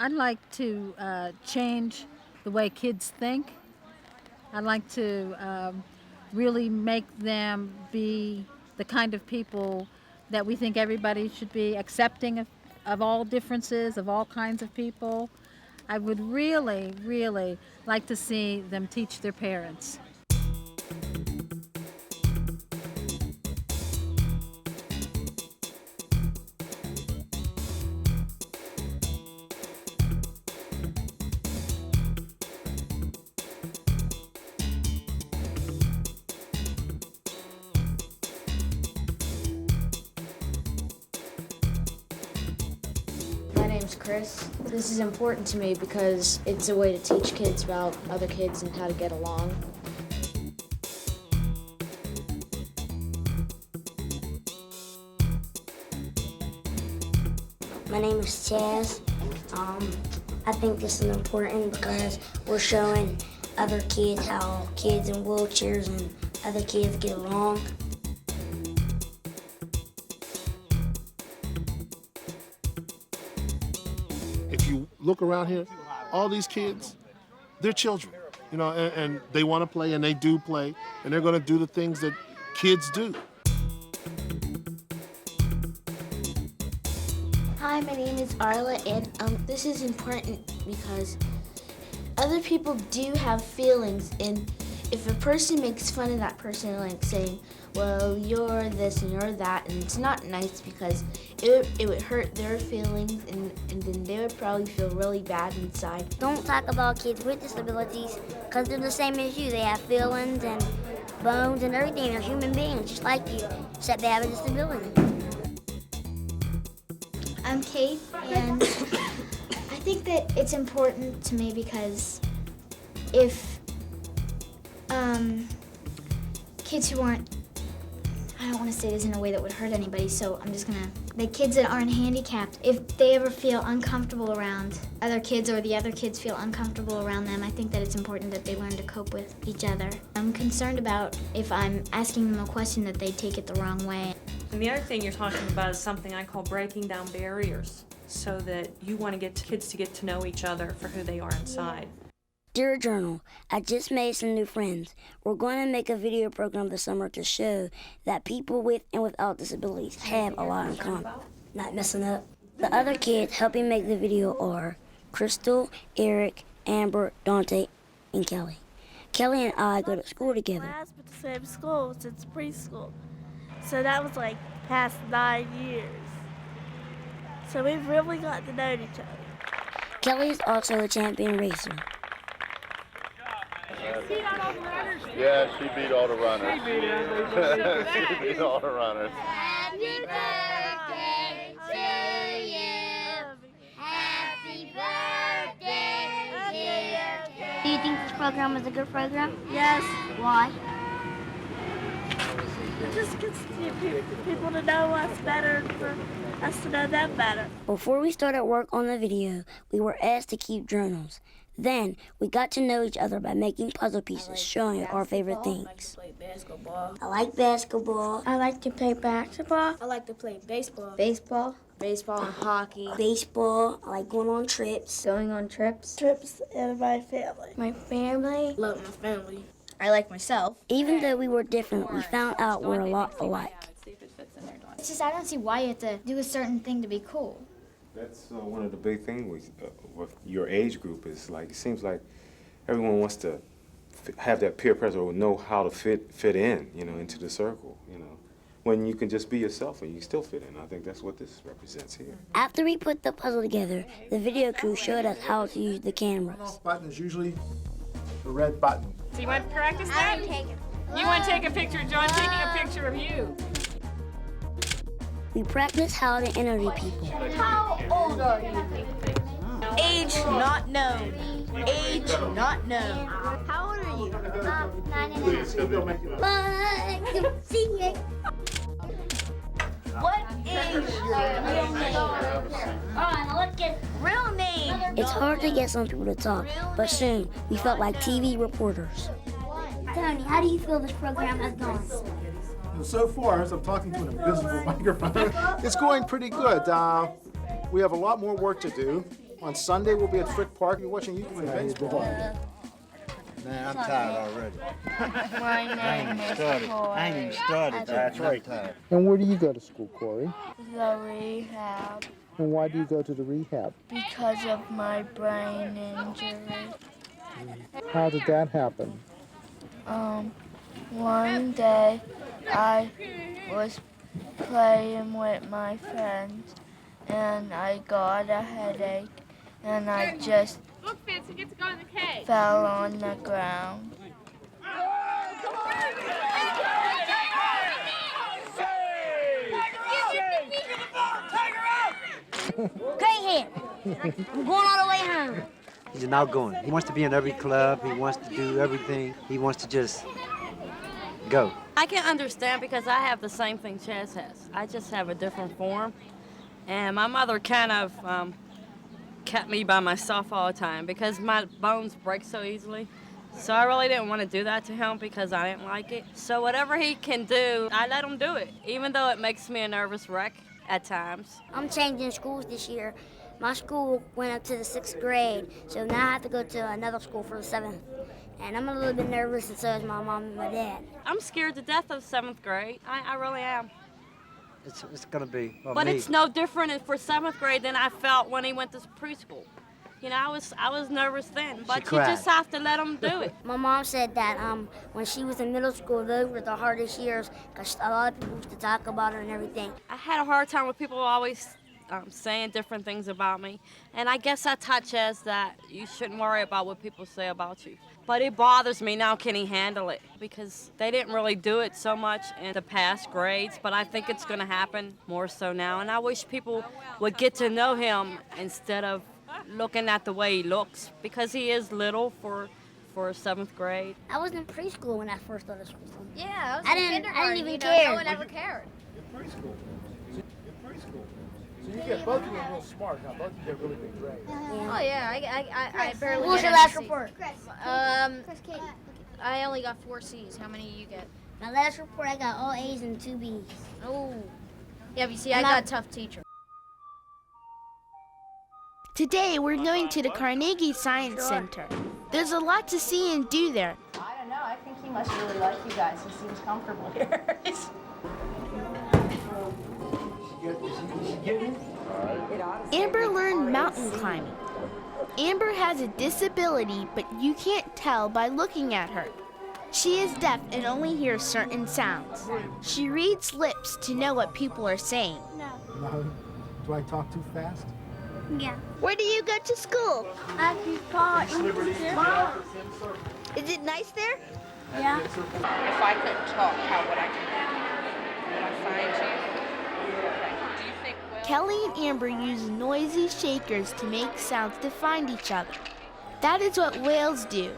I'd like to change the way kids think. I'd like to really make them be the kind of people that we think everybody should be, accepting of all differences, of all kinds of people. I would really, really like to see them teach their parents. My name's Chris. This is important to me because it's a way to teach kids about other kids and how to get along. My name is Chaz. I think this is important because we're showing other kids how kids in wheelchairs and other kids get along. If you look around here, all these kids, they're children, you know, and they want to play, and they do play, and they're going to do the things that kids do. Hi, my name is Arla, and this is important because other people do have feelings, and if a person makes fun of that person, like saying, well, you're this and you're that, and it's not nice because it would hurt their feelings, and then they would probably feel really bad inside. Don't talk about kids with disabilities because they're the same as you. They have feelings and bones and everything. They're human beings just like you, except they have a disability. I'm Kate, and I think that it's important to me because if kids who aren't, I don't want to say this in a way that would hurt anybody, so I'm just gonna, the kids that aren't handicapped, if they ever feel uncomfortable around other kids or the other kids feel uncomfortable around them, I think that it's important that they learn to cope with each other. I'm concerned about if I'm asking them a question that they take it the wrong way. And the other thing you're talking about is something I call breaking down barriers, so that you want to get kids to get to know each other for who they are inside. Dear Journal, I just made some new friends. We're going to make a video program this summer to show that people with and without disabilities have a lot in common. Not messing up. The other kids helping make the video are Crystal, Eric, Amber, Dante, and Kelly. Kelly and I go to school together. Class with the same school since preschool. So that was like past 9 years. So we've really gotten to know each other. Kelly is also a champion racer. Yeah, she beat all the runners. She beat all the runners. Happy birthday to you. Happy birthday, dear Kate. Do you think this program is a good program? Yes. Why? It just gets people to know us better and for us to know them better. Before we started work on the video, we were asked to keep journals. Then, we got to know each other by making puzzle pieces showing our favorite things. I like basketball. I like to play basketball. I like to play baseball. Baseball. Baseball and hockey. Baseball, I like going on trips. Going on trips. Trips and my family. My family. Love my family. I like myself. Even though we were different, we found out we're a lot alike. It's just I don't see why you have to do a certain thing to be cool. That's one of the big things with your age group is like it seems like everyone wants to have that peer pressure or know how to fit in, you know, into the circle, you know, when you can just be yourself and you still fit in. I think that's what this represents here. After we put the puzzle together, the video crew showed us how to use the cameras. The button is usually the red button. So you want to practice that? You want to take a picture of John taking a picture of you. We practiced how to interview people. How old are you? Age not known. Age not known. How old are you? 9 and a See it. What is your real name? Alright, let's get Real name. It's hard to get some people to talk, but soon we felt like TV reporters. Tony, how do you feel this program has gone? So far, as I'm talking to an invisible microphone, it's going pretty good. We have a lot more work to do On Sunday, we'll be at Frick Park. You're watching you doing baseball. Man, I'm tired already. My name is Corey. I ain't even started. That's right. Tired. And where do you go to school, Corey? The rehab. And why do you go to the rehab? Because of my brain injury. How did that happen? One day I was playing with my friends and I got a headache and I just fell on the ground. Great hit. I'm going all the way home. He's an outgoing. He wants to be in every club. He wants to do everything. He wants to just go. I can understand because I have the same thing Chaz has. I just have a different form. And my mother kind of kept me by myself all the time because my bones break so easily. So I really didn't want to do that to him because I didn't like it. So whatever he can do, I let him do it, even though it makes me a nervous wreck at times. I'm changing schools this year. My school went up to the 6th grade, so now I have to go to another school for the 7th. And I'm a little bit nervous, and so is my mom and my dad. I'm scared to death of 7th grade. I really am. It's going to be. Well, but me. it's no different for 7th grade than I felt when he went to preschool. You know, I was nervous then, but you just have to let him do it. My mom said that when she was in middle school, those were the hardest years because a lot of people used to talk about her and everything. I had a hard time with people always saying different things about me, and I guess I taught Chaz that you shouldn't worry about what people say about you. But it bothers me now, can he handle it? Because they didn't really do it so much in the past grades, but I think it's going to happen more so now, and I wish people would get to know him instead of looking at the way he looks, because he is little for 7th grade. I was in preschool when I first started school. Yeah, I didn't even care. No one ever cared. You're preschool. So you get both of them real smart now. Both of you get really big grades. Oh yeah, I barely. What was get your last any Cs. report? I only got 4 C's. How many do you get? My last report, I got all A's and 2 B's. Oh. Yeah, but you see, I got a tough teacher. Today we're going to the Carnegie Science Center. There's a lot to see and do there. I don't know. I think he must really like you guys. He seems comfortable here. Amber learned mountain climbing. Amber has a disability, but you can't tell by looking at her. She is deaf and only hears certain sounds. She reads lips to know what people are saying. No. Do I talk too fast? Yeah. Where do you go to school? At the park. Is it nice there? Yeah. If I couldn't talk, how would I communicate? Would I find you? Do you think Kelly and Amber use noisy shakers to make sounds to find each other. That is what whales do.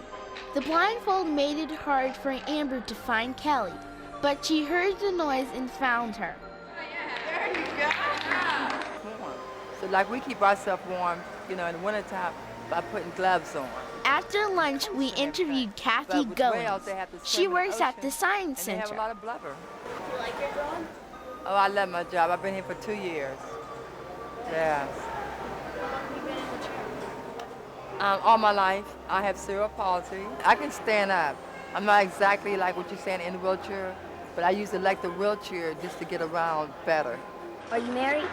The blindfold made it hard for Amber to find Kelly, but she heard the noise and found her. There you go. So like we keep ourselves warm, in the wintertime by putting gloves on. After lunch, we interviewed Kathy Goins. She works at the Science Center. They have a lot of blubber. You like your job? Oh, I love my job. I've been here for 2 years. Yes. All my life, I have cerebral palsy. I can stand up. I'm not exactly like what you're saying in the wheelchair, but I used to like the wheelchair just to get around better. Are you married?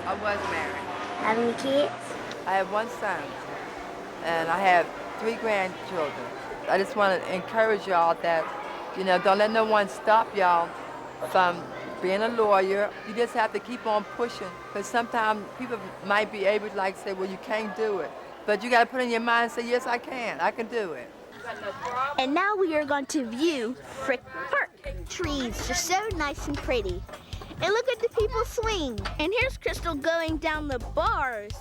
I was married. Have any kids? I have 1 son, and I have 3 grandchildren. I just want to encourage y'all that, don't let no one stop y'all from being a lawyer. You just have to keep on pushing, because sometimes people might be able to say, well, you can't do it. But you got to put in your mind and say, yes, I can do it. And now we are going to view Frick Park. Trees are so nice and pretty. And look at the people swing. And here's Crystal going down the bars.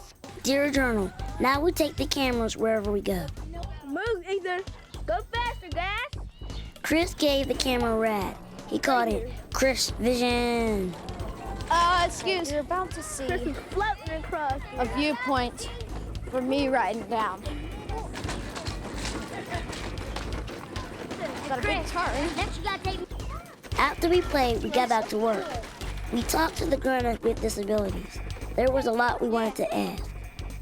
Dear Journal, now we take the cameras wherever we go. Move, Ethan. Go faster, guys. Chris gave the camera a rad. He called it Chris Vision. Excuse me. You're about to see Chris is floating across. a viewpoint for me riding down. Got a big turn. Next you gotta take me. After we played, we got back to work. We talked to the grown-ups with disabilities. There was a lot we wanted to ask.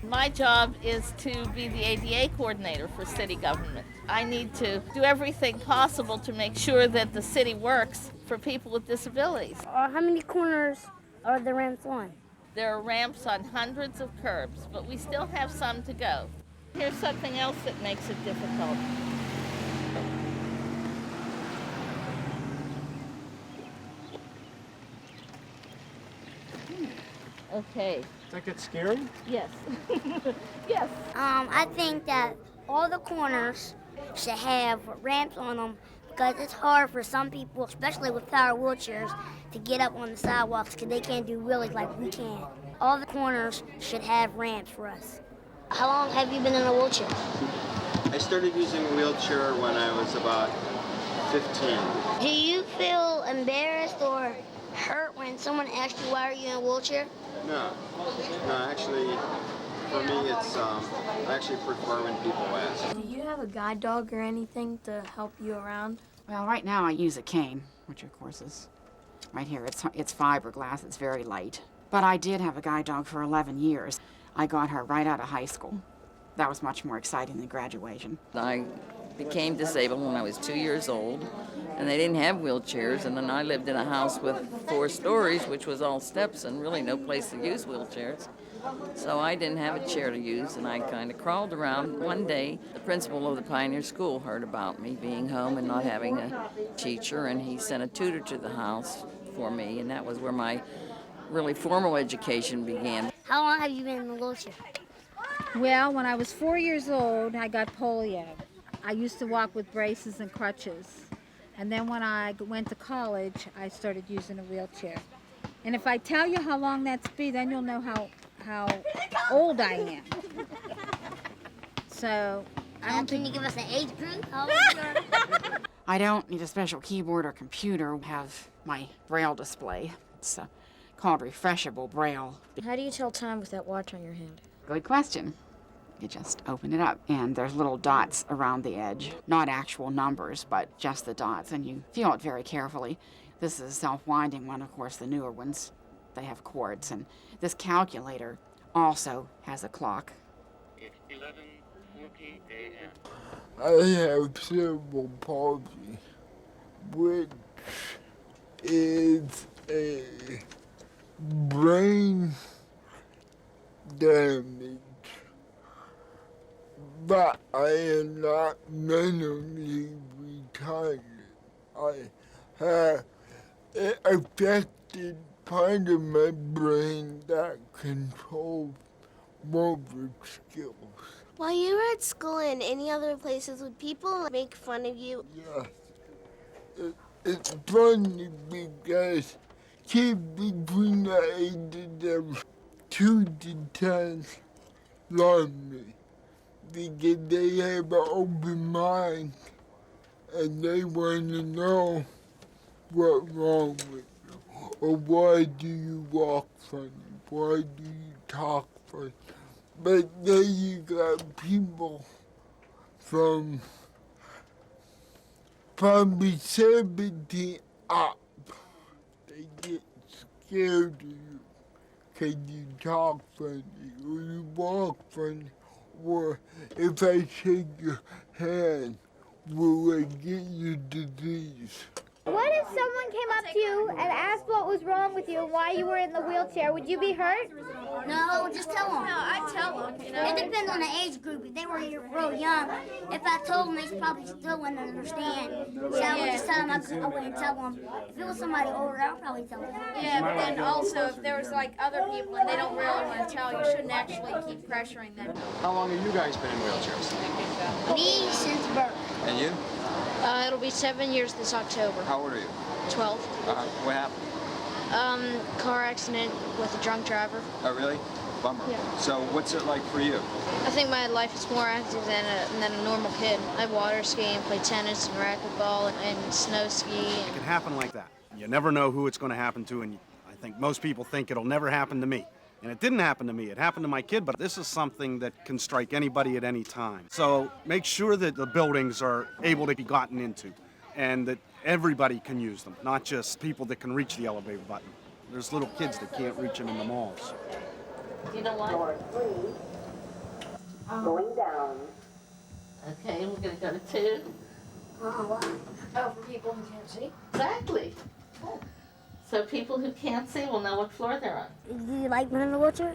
My job is to be the ADA coordinator for city government. I need to do everything possible to make sure that the city works for people with disabilities. How many corners are the ramps on? There are ramps on hundreds of curbs, but we still have some to go. Here's something else that makes it difficult. Okay. Does that get scary? Yes. Yes. I think that all the corners should have ramps on them because it's hard for some people, especially with power wheelchairs, to get up on the sidewalks because they can't do wheelies like we can. All the corners should have ramps for us. How long have you been in a wheelchair? I started using a wheelchair when I was about 15. Do you feel embarrassed or hurt when someone asks you why are you in a wheelchair? No, actually, for me, it's, I actually prefer when people ask. Do you have a guide dog or anything to help you around? Well, right now I use a cane, which of course is right here. It's fiberglass, it's very light. But I did have a guide dog for 11 years. I got her right out of high school. That was much more exciting than graduation. I became disabled when I was 2 years old, and they didn't have wheelchairs, and then I lived in a house with 4 stories, which was all steps and really no place to use wheelchairs. So I didn't have a chair to use, and I kind of crawled around. One day, the principal of the Pioneer School heard about me being home and not having a teacher, and he sent a tutor to the house for me, and that was where my really formal education began. How long have you been in a wheelchair? Well, when I was 4 years old, I got polio. I used to walk with braces and crutches. And then when I went to college, I started using a wheelchair. And if I tell you how long that's been, then you'll know how old I am. So, I don't Can think... you give us an age group? How old you are? I don't need a special keyboard or computer. I have my Braille display. It's called refreshable Braille. How do you tell time with that watch on your hand? Good question. You just open it up, and there's little dots around the edge. Not actual numbers, but just the dots, and you feel it very carefully. This is a self-winding one, of course. The newer ones, they have cords, and this calculator also has a clock. It's 11:40 a.m. I have cerebral palsy, which is a brain damage, but I am not mentally retarded. I have it affected part of my brain that controls motor skills. While you were at school and any other places, would people make fun of you? Yeah. It's funny because kids between the ages of 2 to 10 love me because they have an open mind and they want to know what's wrong with you. Or why do you walk funny? Why do you talk funny? But then you got people from probably 70 up. They get scared of you because you talk funny or you walk funny. Or if I shake your hand, will I get your disease? What if someone came up to you and asked what was wrong with you and why you were in the wheelchair? Would you be hurt? No, just tell them. No, I'd tell them. You know? It depends on the age group. If they were real young, if I told them, they probably still wouldn't understand. So I would just tell them I wouldn't tell them. If it was somebody older, I would probably tell them. Yeah, but then also if there was like other people and they don't really want to tell, you shouldn't actually keep pressuring them. How long have you guys been in wheelchairs? Me since birth. And you? It'll be 7 years this October. How old are you? 12. What happened? Car accident with a drunk driver. Oh, really? Bummer. Yeah. So what's it like for you? I think my life is more active than a normal kid. I water ski and play tennis and racquetball and snow ski. It can happen like that. You never know who it's going to happen to, and I think most people think it'll never happen to me. And it didn't happen to me. It happened to my kid, but this is something that can strike anybody at any time. So make sure that the buildings are able to be gotten into and that everybody can use them, not just people that can reach the elevator button. There's little kids that can't reach them in the malls. You know what? Going down. Okay, we're going to go to 2. Oh, for people who can't see. Exactly. So people who can't see will know what floor they're on. Do you like being in a wheelchair?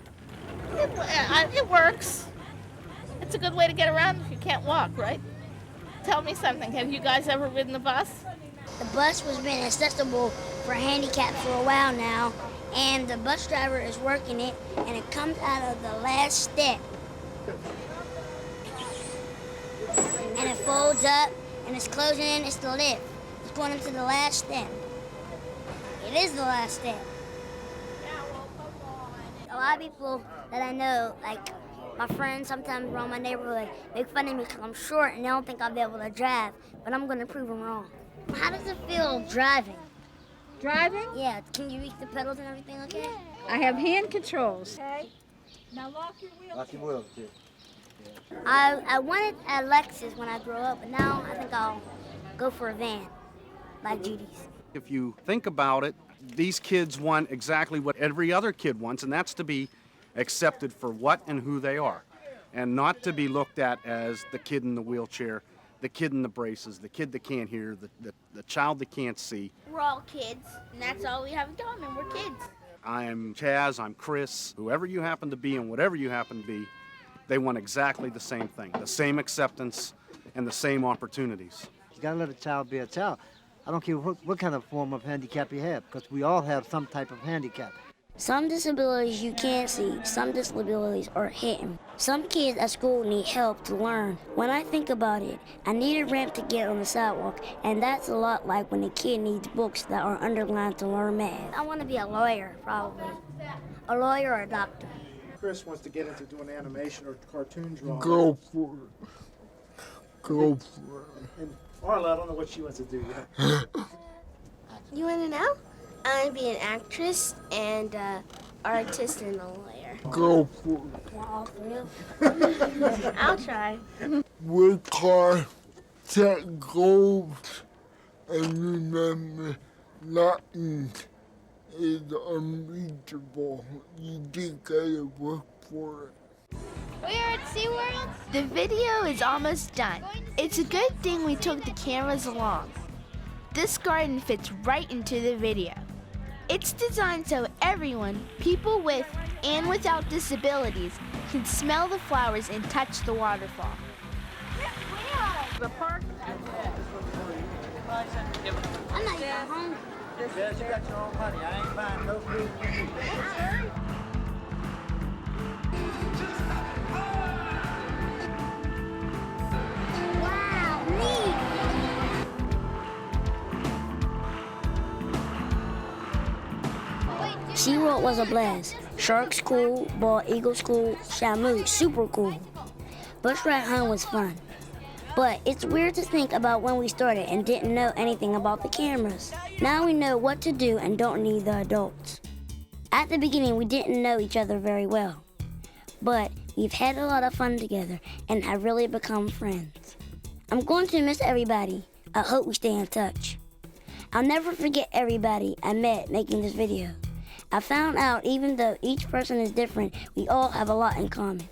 It works. It's a good way to get around if you can't walk, right? Tell me something. Have you guys ever ridden the bus? The bus has been accessible for handicapped for a while now, and the bus driver is working it, and it comes out of the last step. And it folds up, and it's closing in, it's the lift. It's going into the last step. It is the last step. A lot of people that I know, like my friends sometimes around my neighborhood, make fun of me because I'm short and they don't think I'll be able to drive, but I'm going to prove them wrong. How does it feel driving? Driving? Yeah, can you reach the pedals and everything okay? I have hand controls. Okay. Now lock your wheels. Lock your wheels, too. I wanted a Lexus when I grow up, but now I think I'll go for a van, like Judy's. If you think about it, these kids want exactly what every other kid wants, and that's to be accepted for what and who they are, and not to be looked at as the kid in the wheelchair, the kid in the braces, the kid that can't hear, the child that can't see. We're all kids, and that's all we have in common. We're kids. I'm Chaz, I'm Chris, whoever you happen to be and whatever you happen to be, they want exactly the same thing, the same acceptance and the same opportunities. You gotta let a child be a child. I don't care what kind of form of handicap you have, because we all have some type of handicap. Some disabilities you can't see, some disabilities are hidden. Some kids at school need help to learn. When I think about it, I need a ramp to get on the sidewalk, and that's a lot like when a kid needs books that are underlined to learn math. I want to be a lawyer, probably. A lawyer or a doctor. Chris wants to get into doing animation or cartoon drawing. Go for it. Go for it. And Arla, I don't know what she wants to do yet. You want to know? I want to be an actress and artist and a lawyer. Go for it. I'll try. Work hard, set goals, and remember, nothing is unreachable. You just gotta work for it. We're at SeaWorld. The video is almost done. It's a good thing we took the cameras along. This garden fits right into the video. It's designed so everyone, people with and without disabilities, can smell the flowers and touch the waterfall. The park. I'm not even home. Yes, you got your own money. I ain't buying no food for you. Wow, neat. SeaWorld was a blast. Sharks cool, bald eagles cool, Shamu super cool. Bus ride home was fun. But it's weird to think about when we started and didn't know anything about the cameras. Now we know what to do and don't need the adults. At the beginning, we didn't know each other very well. But we've had a lot of fun together and have really become friends. I'm going to miss everybody. I hope we stay in touch. I'll never forget everybody I met making this video. I found out even though each person is different, we all have a lot in common.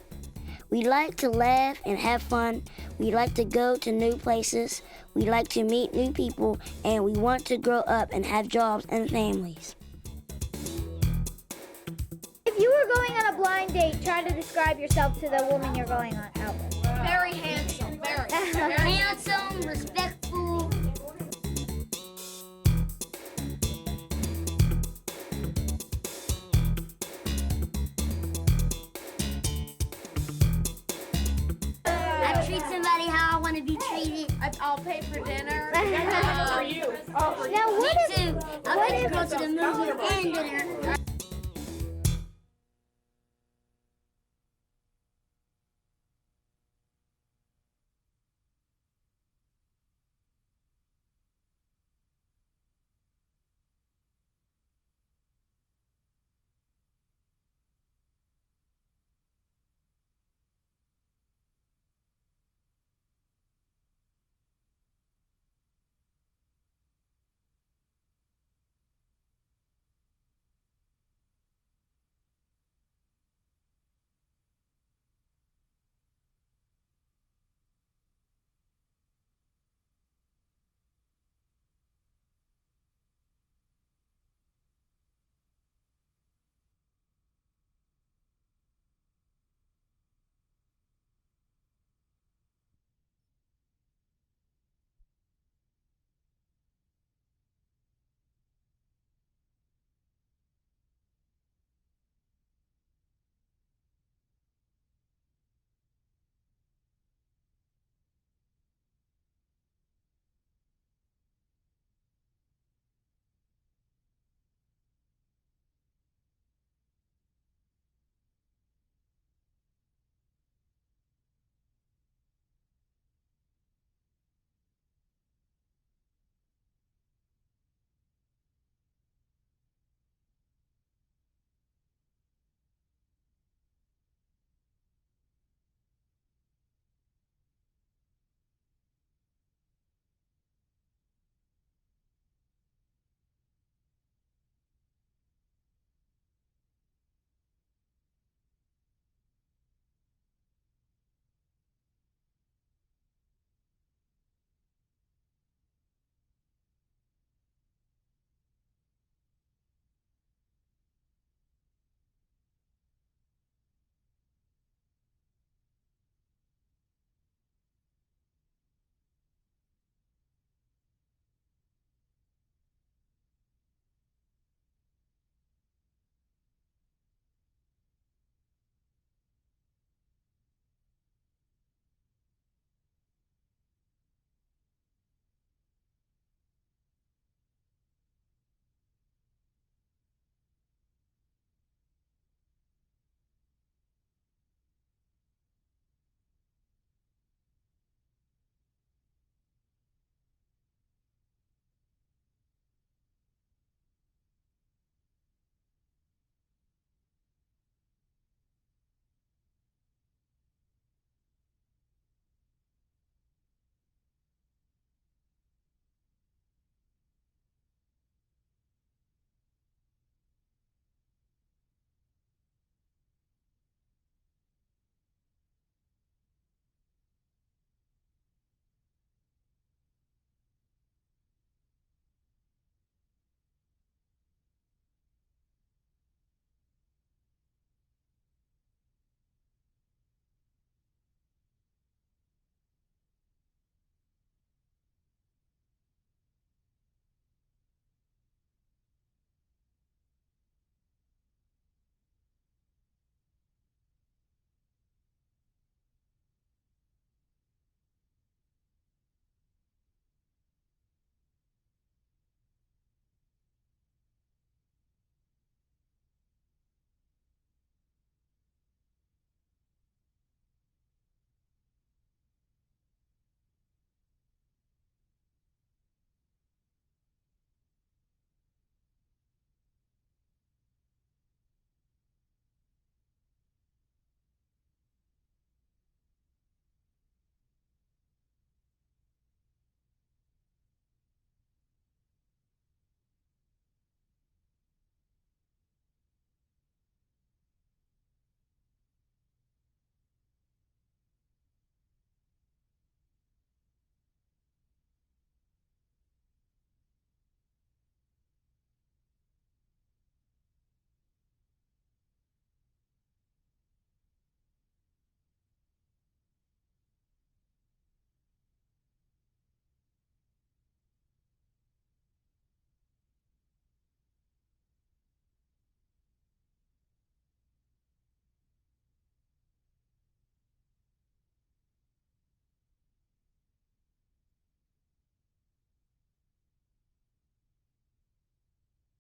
We like to laugh and have fun. We like to go to new places. We like to meet new people, and we want to grow up and have jobs and families. If you were going on a blind date, try to describe yourself to the woman you're going on out with. Very handsome, very. Handsome, respectful. I treat somebody how I want to be treated. I'll pay for dinner. For you. Now what if... I'll take a girl to the movie and dinner.